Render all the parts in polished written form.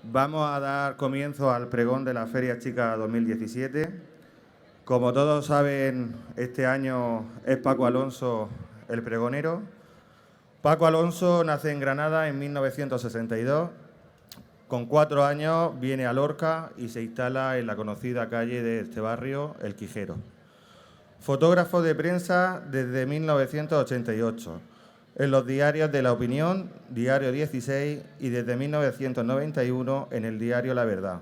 Vamos a dar comienzo al pregón de la Feria Chica 2017. Como todos saben, este año es Paco Alonso el pregonero. Paco Alonso nace en Granada en 1962. Con 4 años viene a Lorca y se instala en la conocida calle de este barrio, El Quijero. Fotógrafo de prensa desde 1988. En los diarios de La Opinión, Diario 16 y desde 1991 en el diario La Verdad.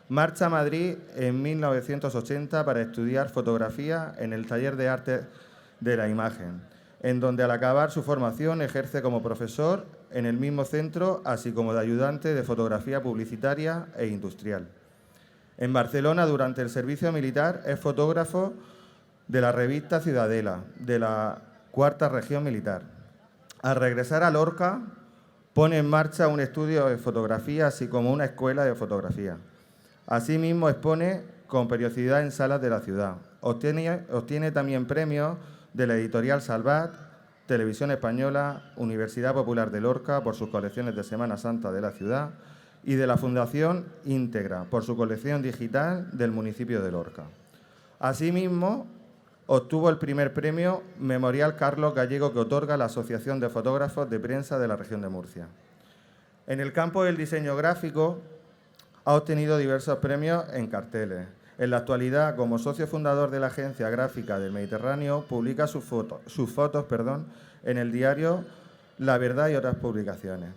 Marcha a Madrid en 1980 para estudiar fotografía en el Taller de Arte de la Imagen, en donde al acabar su formación ejerce como profesor en el mismo centro, así como de ayudante de fotografía publicitaria e industrial. En Barcelona, durante el servicio militar, es fotógrafo de la revista Ciudadela, de la Cuarta Región Militar. Al regresar a Lorca, pone en marcha un estudio de fotografía, así como una escuela de fotografía. Asimismo, expone con periodicidad en salas de la ciudad. Obtiene también premios de la editorial Salvat, Televisión Española, Universidad Popular de Lorca por sus colecciones de Semana Santa de la ciudad y de la Fundación Íntegra por su colección digital del municipio de Lorca. Asimismo, obtuvo el primer premio Memorial Carlos Gallego que otorga la Asociación de Fotógrafos de Prensa de la región de Murcia. En el campo del diseño gráfico ha obtenido diversos premios en carteles. En la actualidad, como socio fundador de la Agencia Gráfica del Mediterráneo, publica sus fotos en el diario La Verdad y otras publicaciones.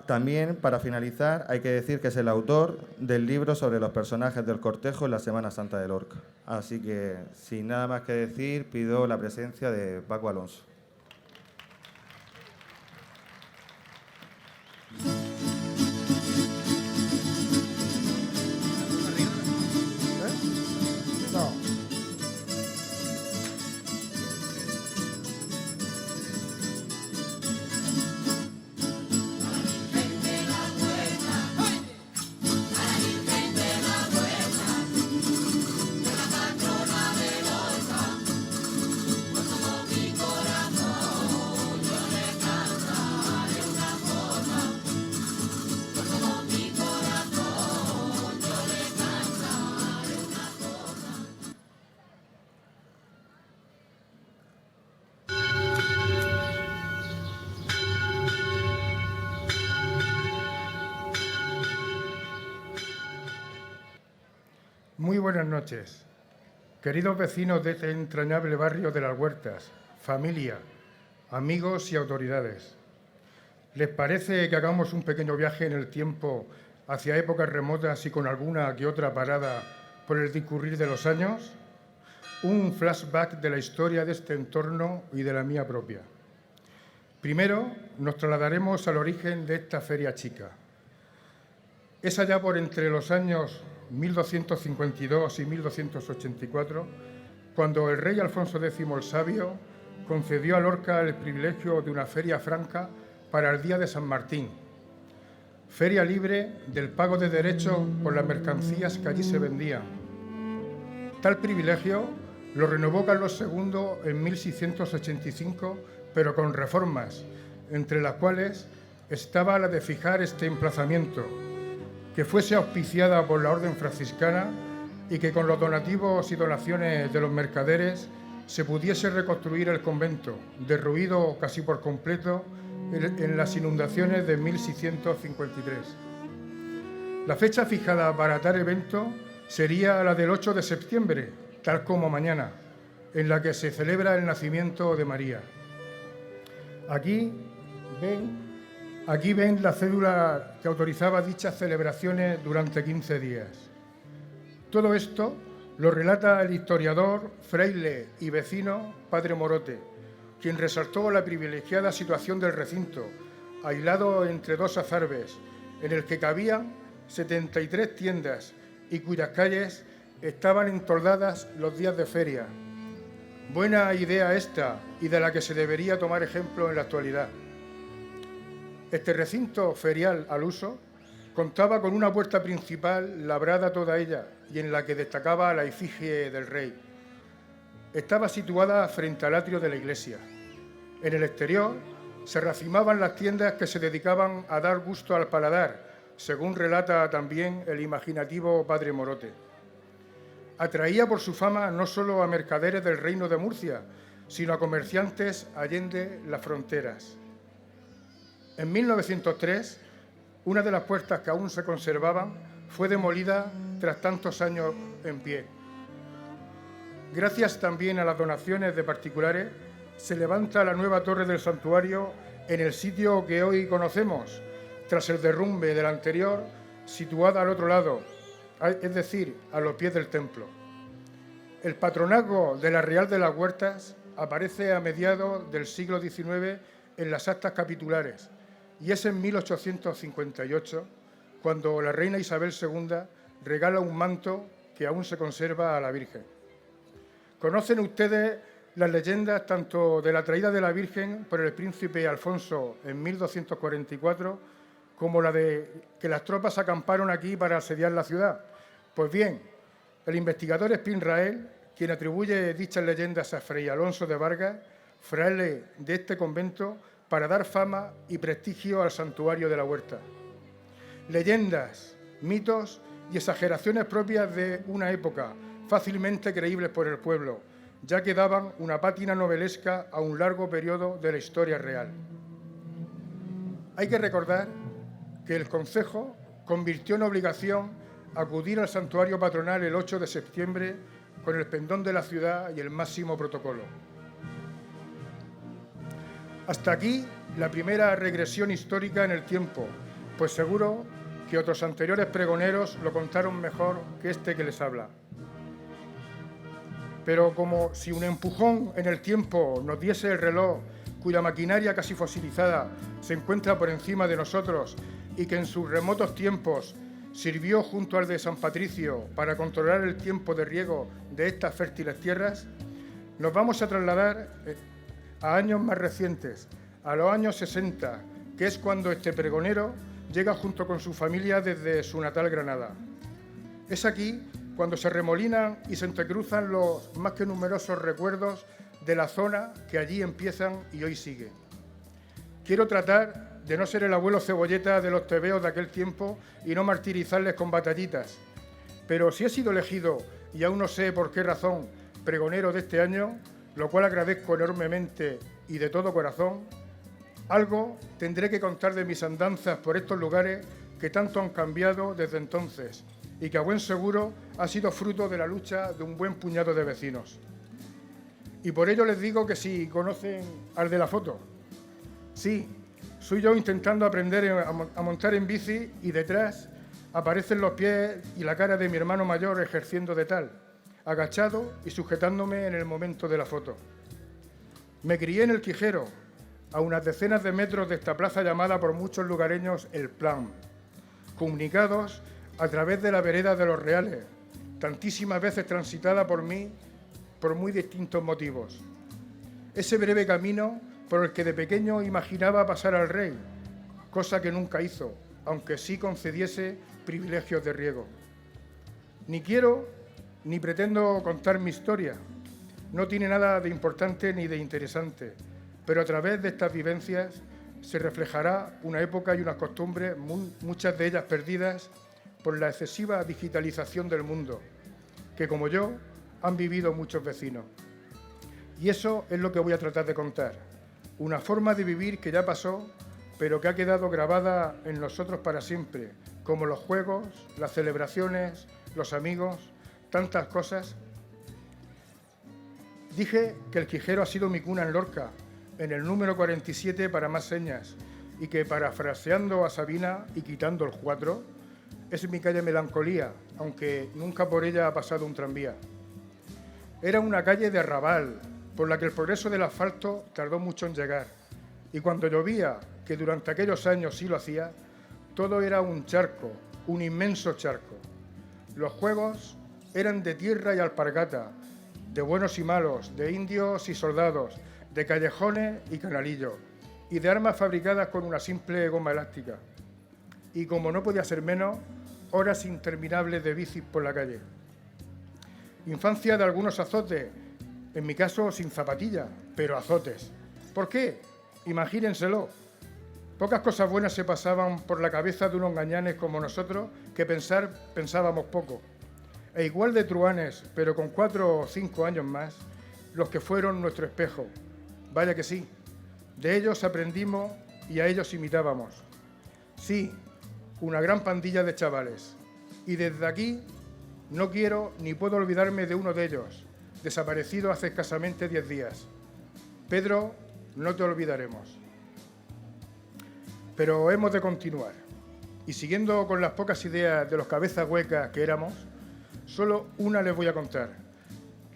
También, para finalizar, hay que decir que es el autor del libro sobre los personajes del cortejo en la Semana Santa de Lorca. Así que, sin nada más que decir, pido la presencia de Paco Alonso. Muy buenas noches, queridos vecinos de este entrañable barrio de Las Huertas, familia, amigos y autoridades. ¿Les parece que hagamos un pequeño viaje en el tiempo hacia épocas remotas y con alguna que otra parada por el discurrir de los años? Un flashback de la historia de este entorno y de la mía propia. Primero, nos trasladaremos al origen de esta feria chica. Es allá por entre los años 1252 y 1284, cuando el rey Alfonso X el Sabio concedió a Lorca el privilegio de una feria franca para el día de San Martín, feria libre del pago de derechos por las mercancías que allí se vendían. Tal privilegio lo renovó Carlos II en 1685, pero con reformas, entre las cuales estaba la de fijar este emplazamiento, que fuese auspiciada por la Orden Franciscana y que con los donativos y donaciones de los mercaderes se pudiese reconstruir el convento, derruido casi por completo en las inundaciones de 1653. La fecha fijada para tal evento sería la del 8 de septiembre, tal como mañana, en la que se celebra el nacimiento de María. Aquí ven la cédula que autorizaba dichas celebraciones durante 15 días. Todo esto lo relata el historiador, fraile y vecino Padre Morote, quien resaltó la privilegiada situación del recinto, aislado entre dos azarbes, en el que cabían 73 tiendas y cuyas calles estaban entoldadas los días de feria. Buena idea esta y de la que se debería tomar ejemplo en la actualidad. Este recinto ferial al uso contaba con una puerta principal labrada toda ella y en la que destacaba la efigie del rey. Estaba situada frente al atrio de la iglesia. En el exterior se racimaban las tiendas que se dedicaban a dar gusto al paladar, según relata también el imaginativo padre Morote. Atraía por su fama no solo a mercaderes del Reino de Murcia, sino a comerciantes allende las fronteras. En 1903, una de las puertas que aún se conservaban fue demolida tras tantos años en pie. Gracias también a las donaciones de particulares, se levanta la nueva torre del santuario en el sitio que hoy conocemos, tras el derrumbe del anterior, situada al otro lado, es decir, a los pies del templo. El patronazgo de la Real de las Huertas aparece a mediados del siglo XIX en las actas capitulares, y es en 1858 cuando la reina Isabel II regala un manto que aún se conserva a la Virgen. ¿Conocen ustedes las leyendas tanto de la traída de la Virgen por el príncipe Alfonso en 1244 como la de que las tropas acamparon aquí para asediar la ciudad? Pues bien, el investigador Espinrael, quien atribuye dichas leyendas a Fray Alonso de Vargas, fraile de este convento, para dar fama y prestigio al santuario de la Huerta. Leyendas, mitos y exageraciones propias de una época, fácilmente creíbles por el pueblo, ya que daban una pátina novelesca a un largo periodo de la historia real. Hay que recordar que el concejo convirtió en obligación acudir al santuario patronal el 8 de septiembre con el pendón de la ciudad y el máximo protocolo. Hasta aquí la primera regresión histórica en el tiempo, pues seguro que otros anteriores pregoneros lo contaron mejor que este que les habla. Pero como si un empujón en el tiempo nos diese el reloj, cuya maquinaria casi fosilizada se encuentra por encima de nosotros y que en sus remotos tiempos sirvió junto al de San Patricio para controlar el tiempo de riego de estas fértiles tierras, nos vamos a trasladar a años más recientes, a los años 60, que es cuando este pregonero llega junto con su familia desde su natal Granada. Es aquí cuando se remolinan y se entrecruzan los más que numerosos recuerdos de la zona que allí empiezan y hoy siguen. Quiero tratar de no ser el abuelo cebolleta de los tebeos de aquel tiempo y no martirizarles con batallitas, pero si he sido elegido, y aún no sé por qué razón, pregonero de este año, lo cual agradezco enormemente y de todo corazón, algo tendré que contar de mis andanzas por estos lugares que tanto han cambiado desde entonces y que a buen seguro ha sido fruto de la lucha de un buen puñado de vecinos. Y por ello les digo que si conocen al de la foto, sí, soy yo intentando aprender a montar en bici y detrás aparecen los pies y la cara de mi hermano mayor ejerciendo de tal, agachado y sujetándome en el momento de la foto. Me crié en el Quijero, a unas decenas de metros de esta plaza llamada por muchos lugareños El Plan, comunicados a través de la vereda de los Reales, tantísimas veces transitada por mí por muy distintos motivos. Ese breve camino por el que de pequeño imaginaba pasar al rey, cosa que nunca hizo, aunque sí concediese privilegios de riego. Ni quiero ni pretendo contar mi historia. No tiene nada de importante ni de interesante, pero a través de estas vivencias se reflejará una época y unas costumbres, muchas de ellas perdidas por la excesiva digitalización del mundo, que como yo han vivido muchos vecinos. Y eso es lo que voy a tratar de contar, una forma de vivir que ya pasó, pero que ha quedado grabada en nosotros para siempre, como los juegos, las celebraciones, los amigos, tantas cosas. Dije que el Quijero ha sido mi cuna en Lorca, en el número 47 para más señas, y que parafraseando a Sabina y quitando el 4, es mi calle Melancolía, aunque nunca por ella ha pasado un tranvía. Era una calle de arrabal, por la que el progreso del asfalto tardó mucho en llegar, y cuando llovía, que durante aquellos años sí lo hacía, todo era un charco, un inmenso charco. Los juegos eran de tierra y alpargata, de buenos y malos, de indios y soldados, de callejones y canalillos, y de armas fabricadas con una simple goma elástica. Y como no podía ser menos, horas interminables de bicis por la calle. Infancia de algunos azotes, en mi caso sin zapatillas, pero azotes. ¿Por qué? Imagínenselo. Pocas cosas buenas se pasaban por la cabeza de unos gañanes como nosotros, que pensábamos poco. E igual de truanes, pero con 4 o 5 años más, los que fueron nuestro espejo. Vaya que sí, de ellos aprendimos y a ellos imitábamos. Sí, una gran pandilla de chavales. Y desde aquí no quiero ni puedo olvidarme de uno de ellos, desaparecido hace escasamente 10 días. Pedro, no te olvidaremos. Pero hemos de continuar. Y siguiendo con las pocas ideas de los cabezas huecas que éramos, solo una les voy a contar.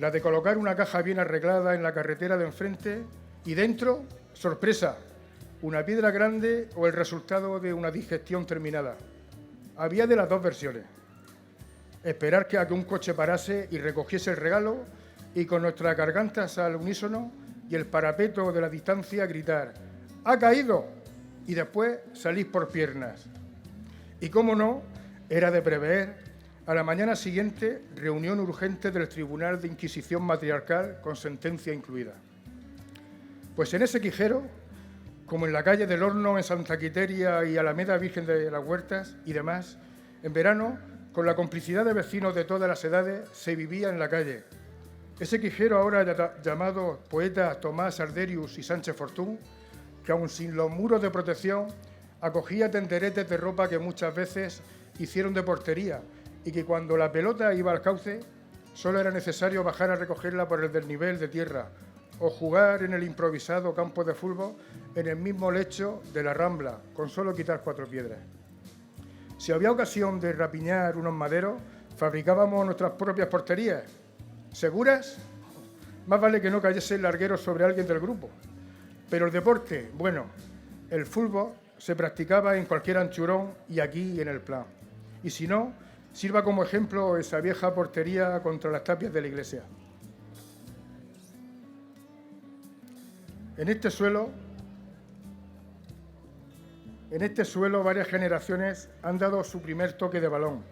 La de colocar una caja bien arreglada en la carretera de enfrente y dentro, sorpresa, una piedra grande o el resultado de una digestión terminada. Había de las dos versiones. Esperar a que un coche parase y recogiese el regalo y con nuestras gargantas al unísono y el parapeto de la distancia gritar «¡Ha caído!» y después salir por piernas. Y cómo no, era de prever, a la mañana siguiente, reunión urgente del Tribunal de Inquisición Matriarcal con sentencia incluida. Pues en ese Quijero, como en la calle del Horno, en Santa Quiteria y Alameda Virgen de las Huertas y demás, en verano, con la complicidad de vecinos de todas las edades, se vivía en la calle. Ese Quijero ahora llamado poeta Tomás Arderius y Sánchez Fortún, que aun sin los muros de protección, acogía tenderetes de ropa que muchas veces hicieron de portería y que cuando la pelota iba al cauce, solo era necesario bajar a recogerla por el desnivel de tierra o jugar en el improvisado campo de fútbol en el mismo lecho de la Rambla, con solo quitar 4 piedras. Si había ocasión de rapiñar unos maderos, fabricábamos nuestras propias porterías. ¿Seguras? Más vale que no cayese el larguero sobre alguien del grupo. Pero el deporte, bueno, el fútbol se practicaba en cualquier anchurón y aquí en el Plan. Y si no, sirva como ejemplo esa vieja portería contra las tapias de la iglesia. En este suelo varias generaciones han dado su primer toque de balón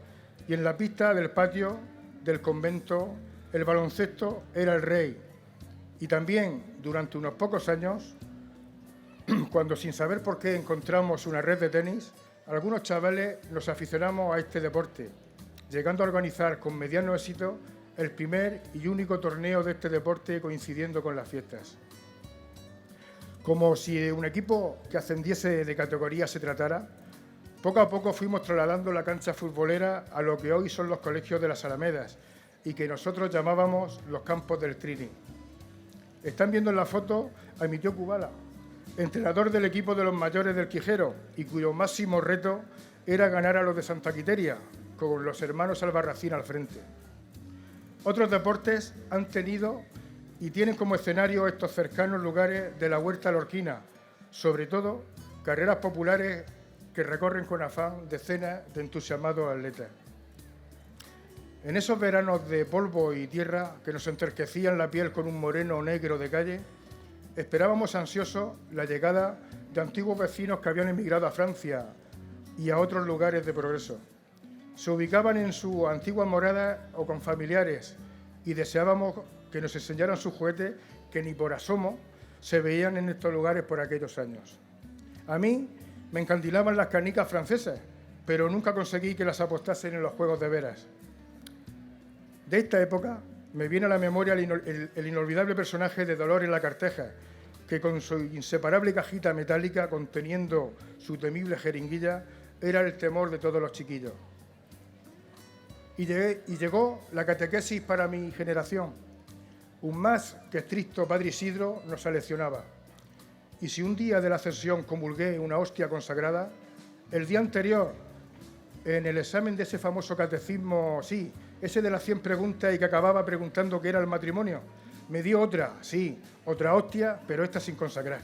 y en la pista del patio del convento el baloncesto era el rey. Y también durante unos pocos años, cuando sin saber por qué encontramos una red de tenis, algunos chavales nos aficionamos a este deporte, llegando a organizar con mediano éxito el primer y único torneo de este deporte coincidiendo con las fiestas. Como si de un equipo que ascendiese de categoría se tratara, poco a poco fuimos trasladando la cancha futbolera a lo que hoy son los colegios de las Alamedas y que nosotros llamábamos los campos del Trini. Están viendo en la foto a mi tío Cubala, entrenador del equipo de los mayores del Quijero y cuyo máximo reto era ganar a los de Santa Quiteria, con los hermanos Albarracín al frente. Otros deportes han tenido y tienen como escenario estos cercanos lugares de la Huerta Lorquina, sobre todo carreras populares que recorren con afán decenas de entusiasmados atletas. En esos veranos de polvo y tierra que nos enterquecían la piel con un moreno negro de calle, esperábamos ansiosos la llegada de antiguos vecinos que habían emigrado a Francia y a otros lugares de progreso. Se ubicaban en su antigua morada o con familiares y deseábamos que nos enseñaran sus juguetes que ni por asomo se veían en estos lugares por aquellos años. A mí me encandilaban las canicas francesas, pero nunca conseguí que las apostasen en los juegos de veras. De esta época me viene a la memoria el inolvidable personaje de Dolores la Carteja, que con su inseparable cajita metálica conteniendo su temible jeringuilla era el temor de todos los chiquillos. Y llegó la catequesis para mi generación. Un más que estricto padre Isidro nos aleccionaba. Y si un día de la ascensión comulgué una hostia consagrada, el día anterior, en el examen de ese famoso catecismo, sí, ese de las 100 preguntas y que acababa preguntando qué era el matrimonio, me dio otra, sí, otra hostia, pero esta sin consagrar.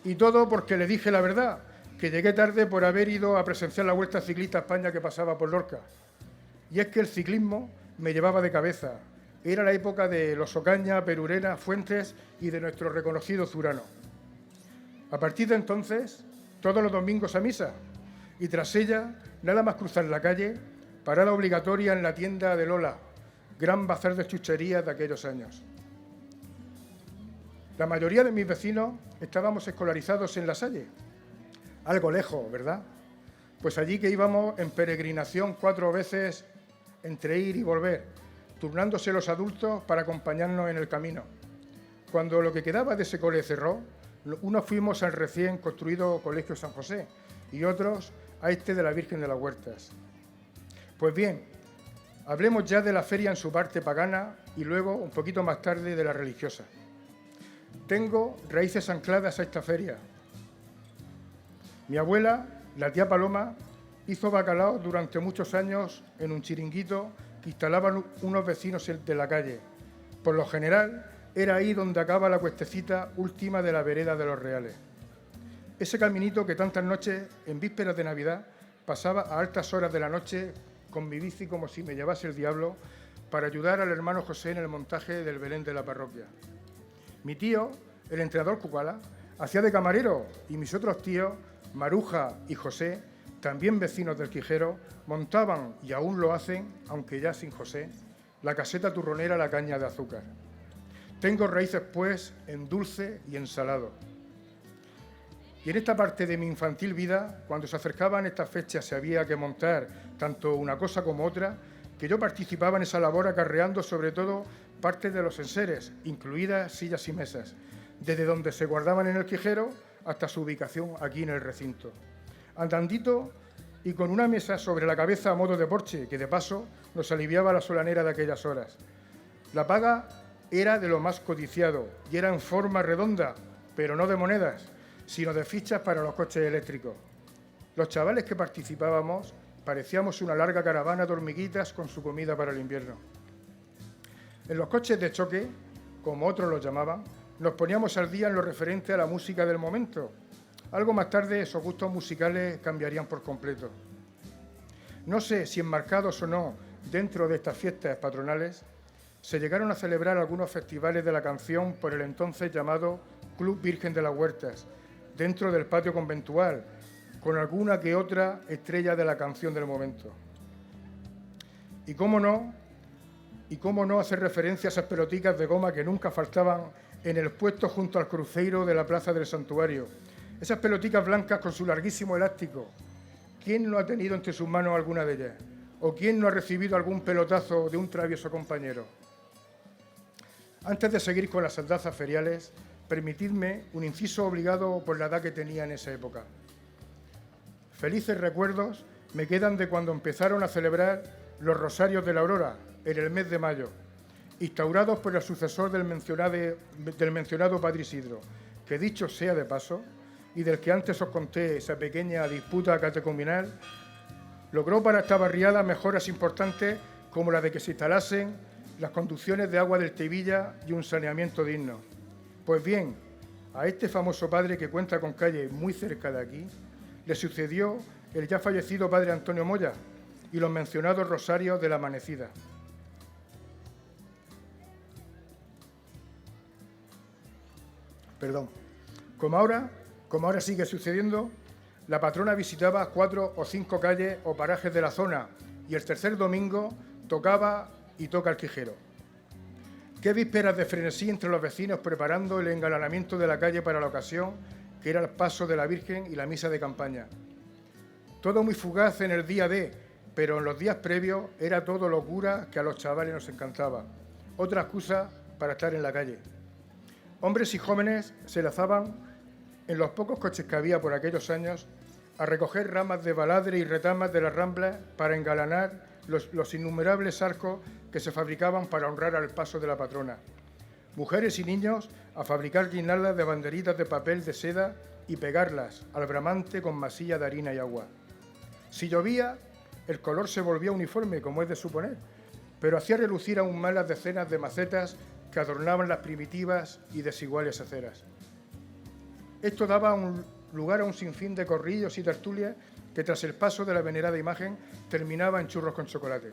Y todo porque le dije la verdad, que llegué tarde por haber ido a presenciar la Vuelta Ciclista a España que pasaba por Lorca. Y es que el ciclismo me llevaba de cabeza. Era la época de los Ocaña, Perurena, Fuentes y de nuestro reconocido Zurano. A partir de entonces, todos los domingos a misa, y tras ella, nada más cruzar la calle, parada obligatoria en la tienda de Lola, gran bazar de chucherías de aquellos años. La mayoría de mis vecinos estábamos escolarizados en La Salle. Algo lejos, ¿verdad? Pues allí que íbamos en peregrinación 4 veces entre ir y volver, turnándose los adultos para acompañarnos en el camino. Cuando lo que quedaba de ese cole cerró, unos fuimos al recién construido Colegio San José y otros a este de la Virgen de las Huertas. Pues bien, hablemos ya de la feria en su parte pagana y luego, un poquito más tarde, de la religiosa. Tengo raíces ancladas a esta feria. Mi abuela, la tía Paloma, hizo bacalao durante muchos años en un chiringuito que instalaban unos vecinos de la calle. Por lo general, era ahí donde acaba la cuestecita última de la vereda de los Reales. Ese caminito que tantas noches, en vísperas de Navidad, pasaba a altas horas de la noche con mi bici como si me llevase el diablo para ayudar al hermano José en el montaje del Belén de la parroquia. Mi tío, el entrenador Cucala, hacía de camarero y mis otros tíos, Maruja y José, también vecinos del Quijero, montaban, y aún lo hacen, aunque ya sin José, la caseta turronera La Caña de Azúcar. Tengo raíces, pues, en dulce y en salado. Y en esta parte de mi infantil vida, cuando se acercaban estas fechas y había que montar tanto una cosa como otra, que yo participaba en esa labor acarreando sobre todo parte de los enseres, incluidas sillas y mesas, desde donde se guardaban en el Quijero hasta su ubicación aquí en el recinto. Andandito y con una mesa sobre la cabeza a modo de porche, que de paso nos aliviaba la solanera de aquellas horas. La paga era de lo más codiciado y era en forma redonda, pero no de monedas, sino de fichas para los coches eléctricos. Los chavales que participábamos parecíamos una larga caravana de hormiguitas con su comida para el invierno. En los coches de choque, como otros los llamaban, nos poníamos al día en lo referente a la música del momento. Algo más tarde esos gustos musicales cambiarían por completo. No sé si enmarcados o no dentro de estas fiestas patronales, se llegaron a celebrar algunos festivales de la canción por el entonces llamado Club Virgen de las Huertas, dentro del patio conventual, con alguna que otra estrella de la canción del momento. Y cómo no hacer referencia a esas peloticas de goma que nunca faltaban en el puesto junto al cruceiro de la Plaza del Santuario. Esas peloticas blancas con su larguísimo elástico. ¿Quién no ha tenido entre sus manos alguna de ellas? ¿O quién no ha recibido algún pelotazo de un travieso compañero? Antes de seguir con las andazas feriales, permitidme un inciso obligado por la edad que tenía en esa época. Felices recuerdos me quedan de cuando empezaron a celebrar los Rosarios de la Aurora en el mes de mayo, instaurados por el sucesor del mencionado Padre Isidro, que dicho sea de paso, y del que antes os conté esa pequeña disputa catecumenal, logró para esta barriada mejoras importantes como la de que se instalasen las conducciones de agua del Tevilla y un saneamiento digno. Pues bien, a este famoso padre que cuenta con calle muy cerca de aquí, le sucedió el ya fallecido padre Antonio Moya y los mencionados Rosarios de la Amanecida. Como ahora sigue sucediendo, la patrona visitaba 4 o 5 calles o parajes de la zona y el tercer domingo tocaba y toca el Quijero. Qué vísperas de frenesí entre los vecinos preparando el engalanamiento de la calle para la ocasión, que era el paso de la Virgen y la misa de campaña. Todo muy fugaz en el día de, pero en los días previos era todo locura que a los chavales nos encantaba. Otra excusa para estar en la calle. Hombres y jóvenes se lanzaban en los pocos coches que había por aquellos años a recoger ramas de baladre y retamas de las ramblas para engalanar los innumerables arcos que se fabricaban para honrar al paso de la patrona. Mujeres y niños a fabricar guirnaldas de banderitas de papel de seda y pegarlas al bramante con masilla de harina y agua. Si llovía, el color se volvía uniforme, como es de suponer, pero hacía relucir aún más las decenas de macetas que adornaban las primitivas y desiguales aceras. Esto daba lugar a un sinfín de corrillos y tertulias que tras el paso de la venerada imagen terminaba en churros con chocolate.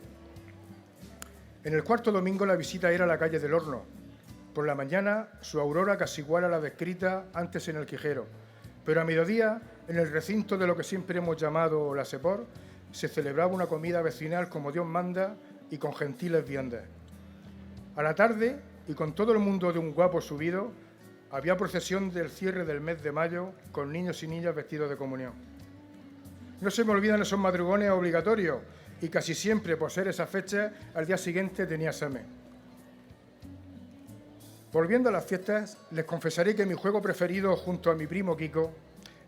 En el cuarto domingo la visita era a la calle del Horno. Por la mañana su aurora casi igual a la descrita antes en el Quijero, pero a mediodía, en el recinto de lo que siempre hemos llamado la Sepor, se celebraba una comida vecinal como Dios manda y con gentiles viandas. A la tarde, y con todo el mundo de un guapo subido, Había procesión del cierre del mes de mayo con niños y niñas vestidos de comunión. No se me olvidan esos madrugones obligatorios y casi siempre, por ser esa fecha, al día siguiente tenía examen. Volviendo a las fiestas, les confesaré que mi juego preferido junto a mi primo Kiko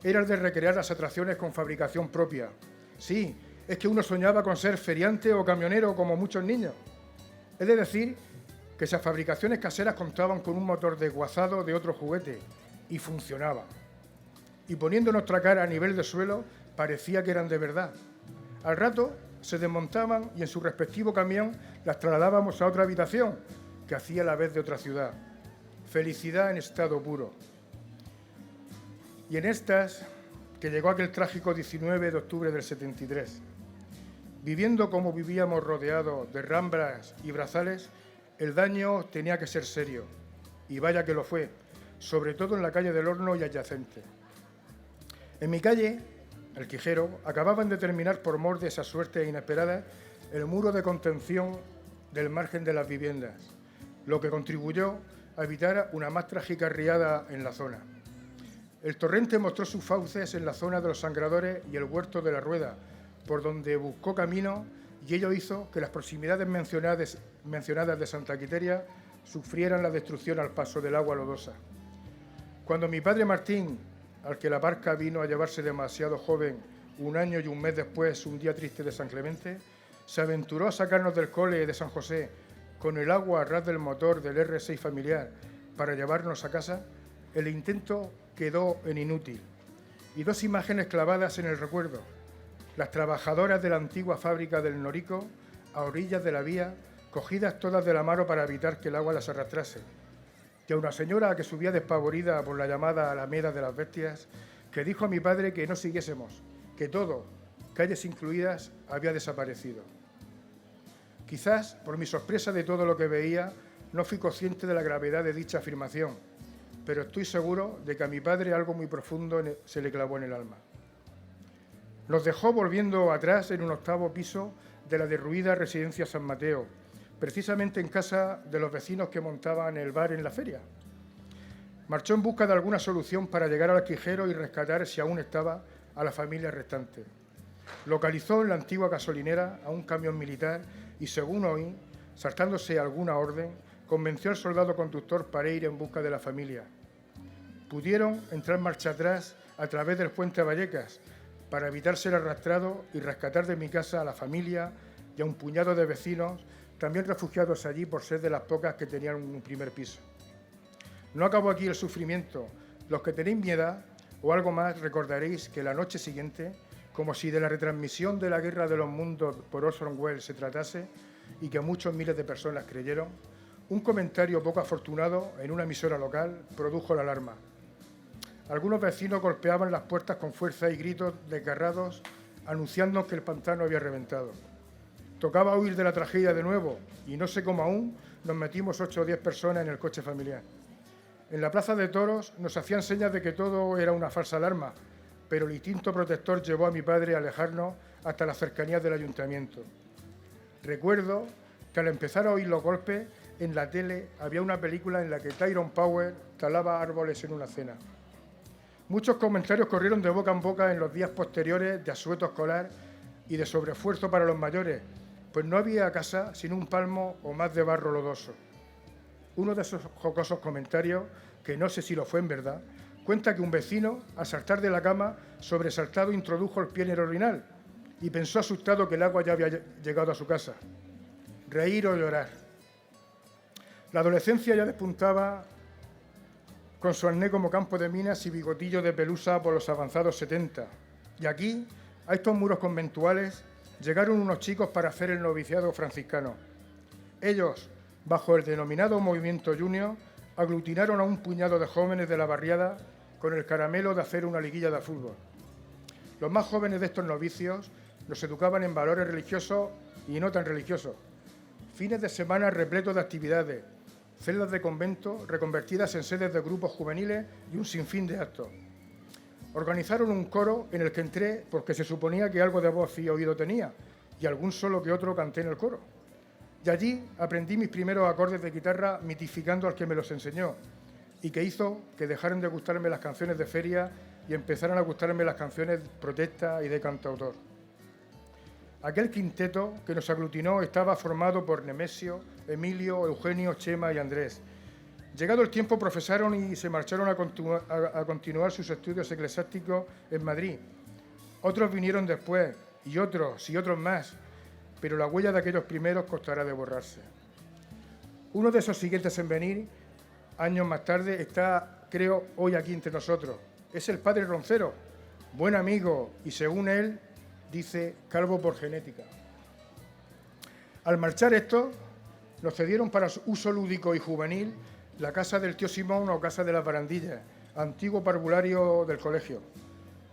era el de recrear las atracciones con fabricación propia. Sí, es que uno soñaba con ser feriante o camionero como muchos niños. Es de decir que esas fabricaciones caseras contaban con un motor desguazado de otro juguete y funcionaban. Y poniendo nuestra cara a nivel de suelo, parecía que eran de verdad. Al rato se desmontaban y en su respectivo camión las trasladábamos a otra habitación, que hacía la vez de otra ciudad. Felicidad en estado puro. Y en estas, que llegó aquel trágico 19 de octubre del 73. Viviendo como vivíamos rodeados de ramblas y brazales, el daño tenía que ser serio, y vaya que lo fue, sobre todo en la calle del Horno y adyacente. En mi calle, el Quijero, acababan de terminar por mor de esa suerte inesperada el muro de contención del margen de las viviendas, lo que contribuyó a evitar una más trágica riada en la zona. El torrente mostró sus fauces en la zona de los Sangradores y el Huerto de la Rueda, por donde buscó camino, y ello hizo que las proximidades mencionadas de Santa Quiteria sufrieran la destrucción al paso del agua lodosa. Cuando mi padre Martín, al que la barca vino a llevarse demasiado joven, 1 año y 1 mes después, un día triste de San Clemente, se aventuró a sacarnos del cole de San José con el agua a ras del motor del R6 familiar para llevarnos a casa, el intento quedó en inútil. Y 2 imágenes clavadas en el recuerdo: las trabajadoras de la antigua fábrica del Norico, a orillas de la vía, cogidas todas de la mano para evitar que el agua las arrastrase, y a una señora que subía despavorida por la llamada Alameda de las Bestias, que dijo a mi padre que no siguiésemos, que todo, calles incluidas, había desaparecido. Quizás, por mi sorpresa de todo lo que veía, no fui consciente de la gravedad de dicha afirmación, pero estoy seguro de que a mi padre algo muy profundo se le clavó en el alma. Nos dejó volviendo atrás en un 8º piso de la derruida residencia San Mateo, precisamente en casa de los vecinos que montaban el bar en la feria. Marchó en busca de alguna solución para llegar al Quijero y rescatar, si aún estaba, a la familia restante. Localizó en la antigua gasolinera a un camión militar y, según oí, saltándose alguna orden, convenció al soldado conductor para ir en busca de la familia. Pudieron entrar marcha atrás a través del puente Vallecas para evitar ser arrastrado y rescatar de mi casa a la familia y a un puñado de vecinos, también refugiados allí por ser de las pocas que tenían un primer piso. No acabó aquí el sufrimiento. Los que tenéis mi edad o algo más recordaréis que la noche siguiente, como si de la retransmisión de la Guerra de los Mundos por Orson Welles se tratase y que muchos miles de personas creyeron, un comentario poco afortunado en una emisora local produjo la alarma. Algunos vecinos golpeaban las puertas con fuerza y gritos desgarrados, anunciando que el pantano había reventado. Tocaba huir de la tragedia de nuevo, y no sé cómo aún nos metimos 8 o 10 personas en el coche familiar. En la plaza de toros nos hacían señas de que todo era una falsa alarma, pero el instinto protector llevó a mi padre a alejarnos hasta las cercanías del ayuntamiento. Recuerdo que al empezar a oír los golpes, en la tele había una película en la que Tyrone Power talaba árboles en una cena. Muchos comentarios corrieron de boca en boca en los días posteriores de asueto escolar y de sobreesfuerzo para los mayores, pues no había casa sin un palmo o más de barro lodoso. Uno de esos jocosos comentarios, que no sé si lo fue en verdad, cuenta que un vecino, al saltar de la cama, sobresaltado introdujo el pie en el orinal y pensó asustado que el agua ya había llegado a su casa. Reír o llorar. La adolescencia ya despuntaba con su acné como campo de minas y bigotillo de pelusa por los avanzados 70. Y aquí, a estos muros conventuales, llegaron unos chicos para hacer el noviciado franciscano. Ellos, bajo el denominado Movimiento Junior, aglutinaron a un puñado de jóvenes de la barriada con el caramelo de hacer una liguilla de fútbol. Los más jóvenes de estos novicios nos educaban en valores religiosos y no tan religiosos. Fines de semana repletos de actividades, celdas de convento reconvertidas en sedes de grupos juveniles y un sinfín de actos. Organizaron un coro en el que entré porque se suponía que algo de voz y oído tenía, y algún solo que otro canté en el coro. Y allí aprendí mis primeros acordes de guitarra mitificando al que me los enseñó, y que hizo que dejaran de gustarme las canciones de feria y empezaran a gustarme las canciones de protesta y de cantautor. Aquel quinteto que nos aglutinó estaba formado por Nemesio, Emilio, Eugenio, Chema y Andrés. Llegado el tiempo profesaron y se marcharon a continuar sus estudios eclesiásticos en Madrid. Otros vinieron después, y otros más, pero la huella de aquellos primeros costará de borrarse. Uno de esos siguientes en venir, años más tarde, está, creo, hoy aquí entre nosotros. Es el padre Roncero, buen amigo y, según él, dice, calvo por genética. Al marchar estos, nos cedieron para uso lúdico y juvenil la casa del tío Simón o casa de las Barandillas, antiguo parvulario del colegio.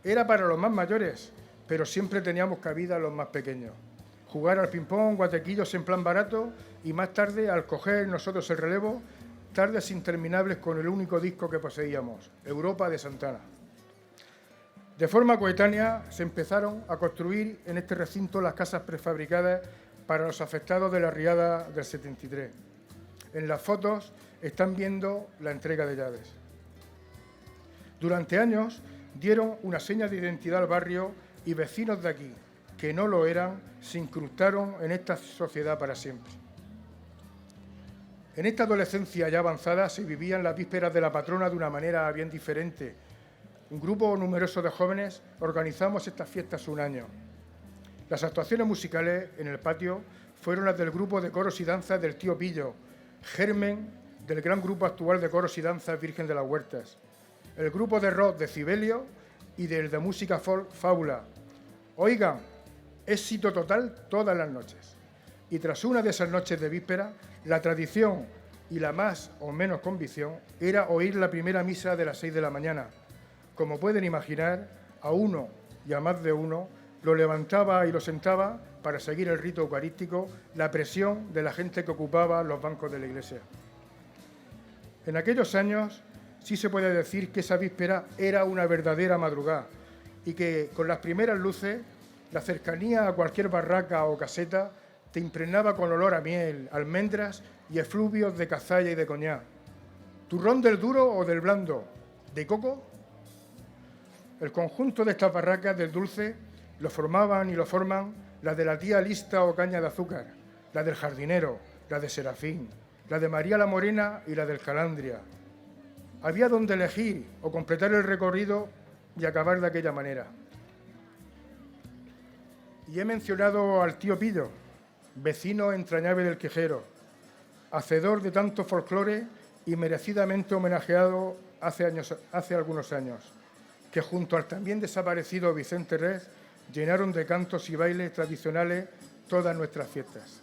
Era para los más mayores, pero siempre teníamos cabida los más pequeños. Jugar al ping-pong, guatequillos en plan barato y más tarde, al coger nosotros el relevo, tardes interminables con el único disco que poseíamos, Europa de Santana. De forma coetánea se empezaron a construir en este recinto las casas prefabricadas para los afectados de la riada del 73. En las fotos están viendo la entrega de llaves. Durante años dieron una seña de identidad al barrio y vecinos de aquí, que no lo eran, se incrustaron en esta sociedad para siempre. En esta adolescencia ya avanzada se vivían las vísperas de la patrona de una manera bien diferente. Un grupo numeroso de jóvenes organizamos estas fiestas un año. Las actuaciones musicales en el patio fueron las del grupo de coros y danzas del tío Pillo, germen del gran grupo actual de coros y danzas Virgen de las Huertas, el grupo de rock de Cibelio y del de música folk Fábula. Oigan, éxito total todas las noches. Y tras una de esas noches de víspera, la tradición y la más o menos convicción era oír la primera misa de las 6 de la mañana. Como pueden imaginar, a uno y a más de uno lo levantaba y lo sentaba para seguir el rito eucarístico la presión de la gente que ocupaba los bancos de la iglesia. En aquellos años sí se puede decir que esa víspera era una verdadera madrugada y que con las primeras luces la cercanía a cualquier barraca o caseta te impregnaba con olor a miel, almendras y efluvios de cazalla y de coñac. ¿Turrón del duro o del blando? ¿De coco? El conjunto de estas barracas del dulce lo formaban y lo forman las de la tía Lista o Caña de Azúcar, la del Jardinero, la de Serafín, la de María la Morena y la del Calandria. Había donde elegir o completar el recorrido y acabar de aquella manera. Y he mencionado al tío Pillo, vecino entrañable del Quejero, hacedor de tanto folclore y merecidamente homenajeado hace algunos años, que junto al también desaparecido Vicente Rez llenaron de cantos y bailes tradicionales todas nuestras fiestas.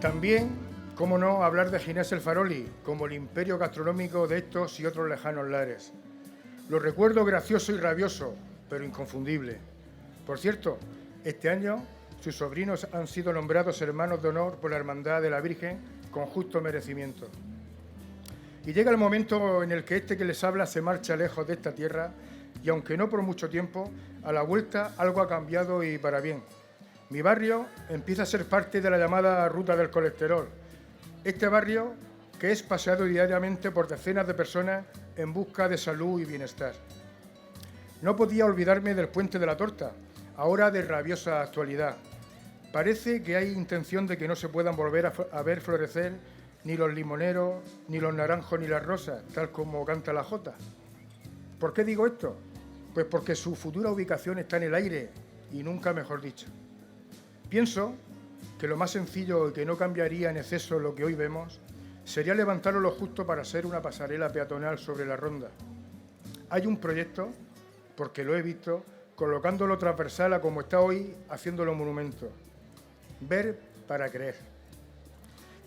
También, cómo no, hablar de Ginés el Faroli, como el imperio gastronómico de estos y otros lejanos lares. Lo recuerdo gracioso y rabioso, pero inconfundible. Por cierto, este año sus sobrinos han sido nombrados hermanos de honor por la Hermandad de la Virgen con justo merecimiento. Y llega el momento en el que este que les habla se marcha lejos de esta tierra y, aunque no por mucho tiempo, a la vuelta algo ha cambiado y para bien. Mi barrio empieza a ser parte de la llamada Ruta del Colesterol. Este barrio que es paseado diariamente por decenas de personas en busca de salud y bienestar. No podía olvidarme del Puente de la Torta, ahora de rabiosa actualidad. Parece que hay intención de que no se puedan volver a ver florecer ni los limoneros, ni los naranjos, ni las rosas, tal como canta la jota. ¿Por qué digo esto? Pues porque su futura ubicación está en el aire, y nunca mejor dicho. Pienso que lo más sencillo y que no cambiaría en exceso lo que hoy vemos sería levantarlo lo justo para ser una pasarela peatonal sobre la ronda. Hay un proyecto, porque lo he visto, colocándolo transversal a como está hoy, haciéndolo monumento. Ver para creer.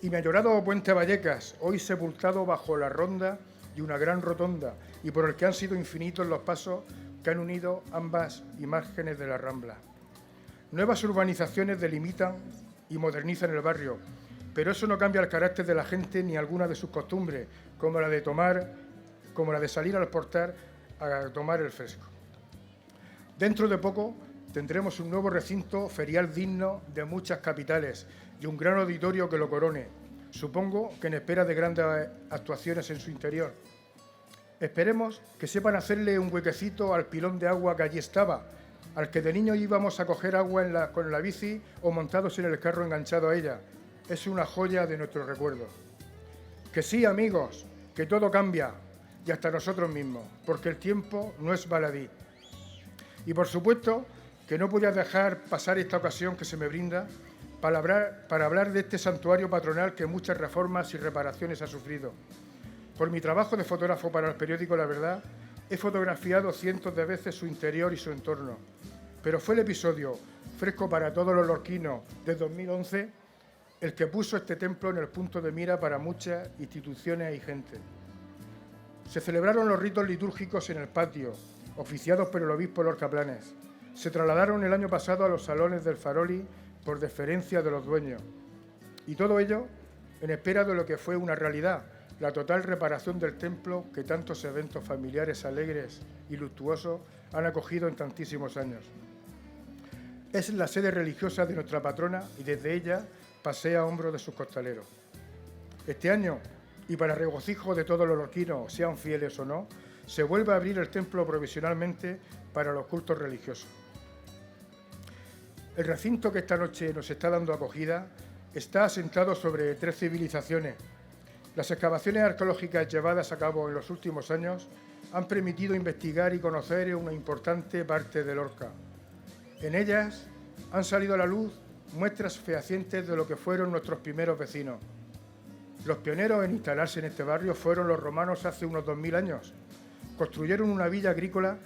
Y mi añorado Puente Vallecas, hoy sepultado bajo la ronda de una gran rotonda y por el que han sido infinitos los pasos que han unido ambas imágenes de la Rambla. Nuevas urbanizaciones delimitan y modernizan el barrio, pero eso no cambia el carácter de la gente ni alguna de sus costumbres, como la de salir al portal a tomar el fresco. Dentro de poco tendremos un nuevo recinto ferial digno de muchas capitales y un gran auditorio que lo corone, supongo que en espera de grandes actuaciones en su interior. Esperemos que sepan hacerle un huequecito al pilón de agua que allí estaba, al que de niño íbamos a coger agua con la bici o montados en el carro enganchado a ella. Es una joya de nuestro recuerdo. Que sí, amigos, que todo cambia, y hasta nosotros mismos, porque el tiempo no es baladí. Y por supuesto que no podía dejar pasar esta ocasión que se me brinda para hablar de este santuario patronal que muchas reformas y reparaciones ha sufrido. Por mi trabajo de fotógrafo para el periódico La Verdad, he fotografiado cientos de veces su interior y su entorno, pero fue el episodio, fresco para todos los lorquinos, de 2011, el que puso este templo en el punto de mira para muchas instituciones y gente. Se celebraron los ritos litúrgicos en el patio, oficiados por el obispo Lorca Planes. Se trasladaron el año pasado a los salones del Faroli por deferencia de los dueños. Y todo ello en espera de lo que fue una realidad, la total reparación del templo que tantos eventos familiares alegres y luctuosos han acogido en tantísimos años. Es la sede religiosa de nuestra patrona y desde ella pasea a hombros de sus costaleros. Este año, y para regocijo de todos los lorquinos, sean fieles o no, se vuelve a abrir el templo provisionalmente para los cultos religiosos. El recinto que esta noche nos está dando acogida está asentado sobre 3 civilizaciones. Las excavaciones arqueológicas llevadas a cabo en los últimos años han permitido investigar y conocer una importante parte de Lorca. En ellas han salido a la luz muestras fehacientes de lo que fueron nuestros primeros vecinos. Los pioneros en instalarse en este barrio fueron los romanos hace unos 2000 años. Construyeron una villa agrícola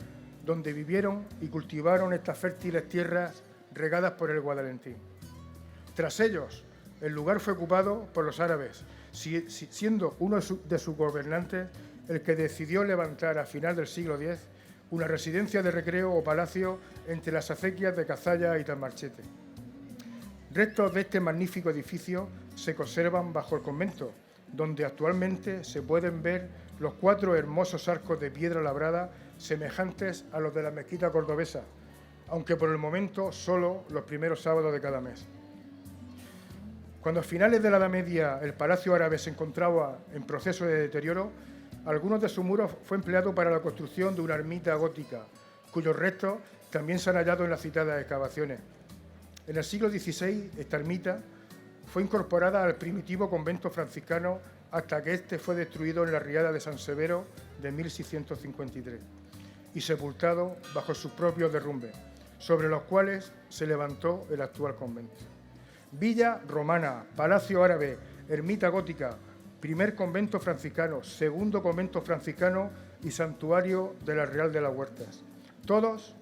donde vivieron y cultivaron estas fértiles tierras regadas por el Guadalentín. Tras ellos, el lugar fue ocupado por los árabes, siendo uno de sus gobernantes el que decidió levantar a final del siglo X una residencia de recreo o palacio entre las acequias de Cazalla y Tamarchete. Restos de este magnífico edificio se conservan bajo el convento, donde actualmente se pueden ver los 4 hermosos arcos de piedra labrada semejantes a los de la mezquita cordobesa, aunque por el momento solo los primeros sábados de cada mes. Cuando a finales de la Edad Media el Palacio Árabe se encontraba en proceso de deterioro, algunos de sus muros fue empleado para la construcción de una ermita gótica, cuyos restos también se han hallado en las citadas excavaciones. En el siglo XVI, esta ermita fue incorporada al primitivo convento franciscano hasta que éste fue destruido en la riada de San Severo de 1653 y sepultado bajo sus propios derrumbes, sobre los cuales se levantó el actual convento. Villa romana, palacio árabe, ermita gótica, primer convento franciscano, segundo convento franciscano y santuario de la Real de las Huertas. Todos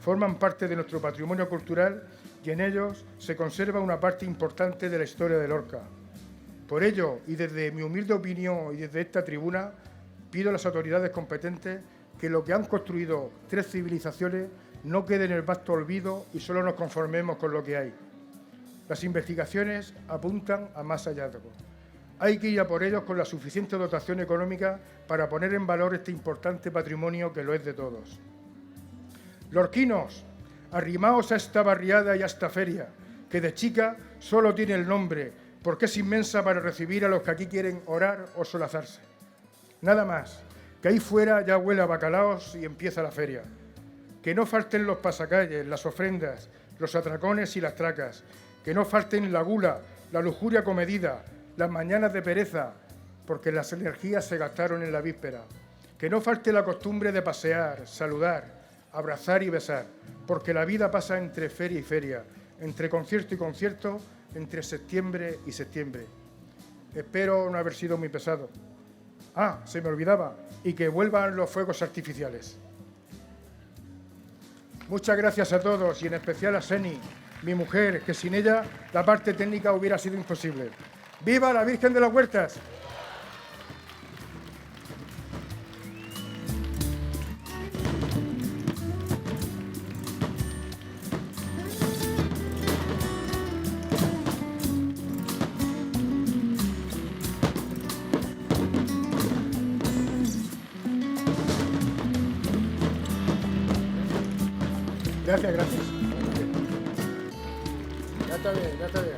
forman parte de nuestro patrimonio cultural y en ellos se conserva una parte importante de la historia de Lorca. Por ello, y desde mi humilde opinión y desde esta tribuna, pido a las autoridades competentes que lo que han construido 3 civilizaciones no quede en el vasto olvido y solo nos conformemos con lo que hay. Las investigaciones apuntan a más hallazgos. Hay que ir a por ellos con la suficiente dotación económica para poner en valor este importante patrimonio que lo es de todos. Lorquinos, arrimaos a esta barriada y a esta feria, que de chica solo tiene el nombre, porque es inmensa para recibir a los que aquí quieren orar o solazarse. Nada más, que ahí fuera ya huele a bacalaos y empieza la feria. Que no falten los pasacalles, las ofrendas, los atracones y las tracas. Que no falten la gula, la lujuria comedida, las mañanas de pereza, porque las energías se gastaron en la víspera. Que no falte la costumbre de pasear, saludar, abrazar y besar, porque la vida pasa entre feria y feria, entre concierto y concierto, entre septiembre y septiembre. Espero no haber sido muy pesado. Ah, se me olvidaba, y que vuelvan los fuegos artificiales. Muchas gracias a todos y en especial a Seni, mi mujer, que sin ella la parte técnica hubiera sido imposible. ¡Viva la Virgen de las Huertas! Gracias, gracias. Ya está bien, ya está bien.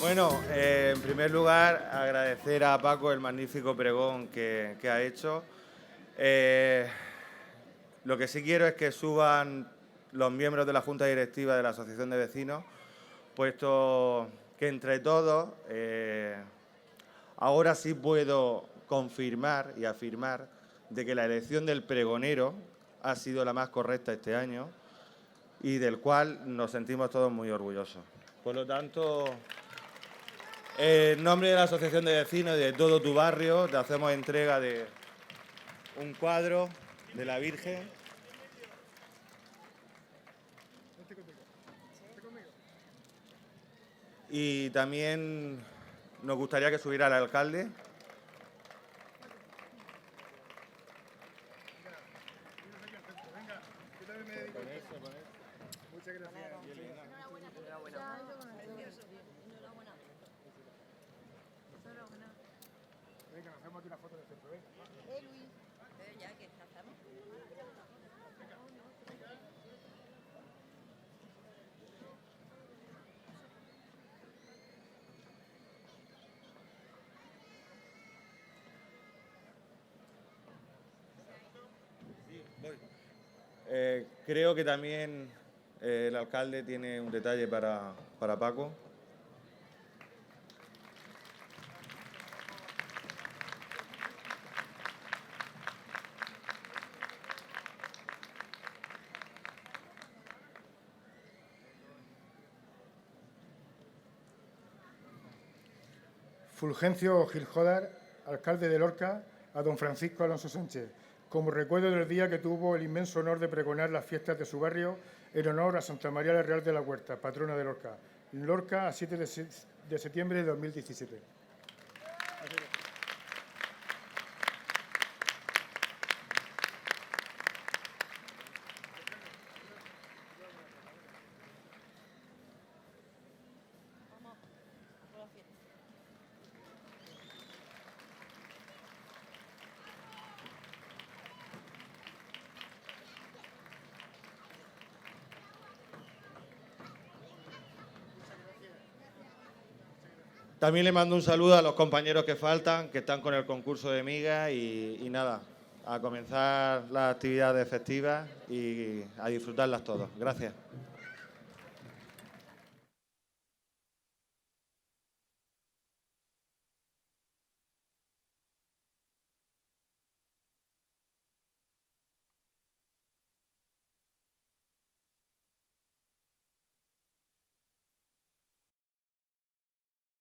Bueno, en primer lugar, agradecer a Paco el magnífico pregón que ha hecho. Lo que sí quiero es que suban los miembros de la Junta Directiva de la Asociación de Vecinos, puesto que entre todos ahora sí puedo confirmar y afirmar de que la elección del pregonero ha sido la más correcta este año y del cual nos sentimos todos muy orgullosos. Por lo tanto, en nombre de la Asociación de Vecinos y de todo tu barrio, te hacemos entrega de un cuadro de la Virgen. Y también nos gustaría que subiera el alcalde. Muchas gracias. Venga, nos hacemos aquí una foto de centro, ¿eh? Luis. Ya que hacemos. Creo que también el alcalde tiene un detalle para Paco. Fulgencio Gil Jodar, alcalde de Lorca, a don Francisco Alonso Sánchez, como recuerdo del día que tuvo el inmenso honor de pregonar las fiestas de su barrio en honor a Santa María la Real de la Huerta, patrona de Lorca. Lorca, a 7 de septiembre de 2017. También le mando un saludo a los compañeros que faltan, que están con el concurso de migas y nada, a comenzar las actividades festivas y a disfrutarlas todos. Gracias.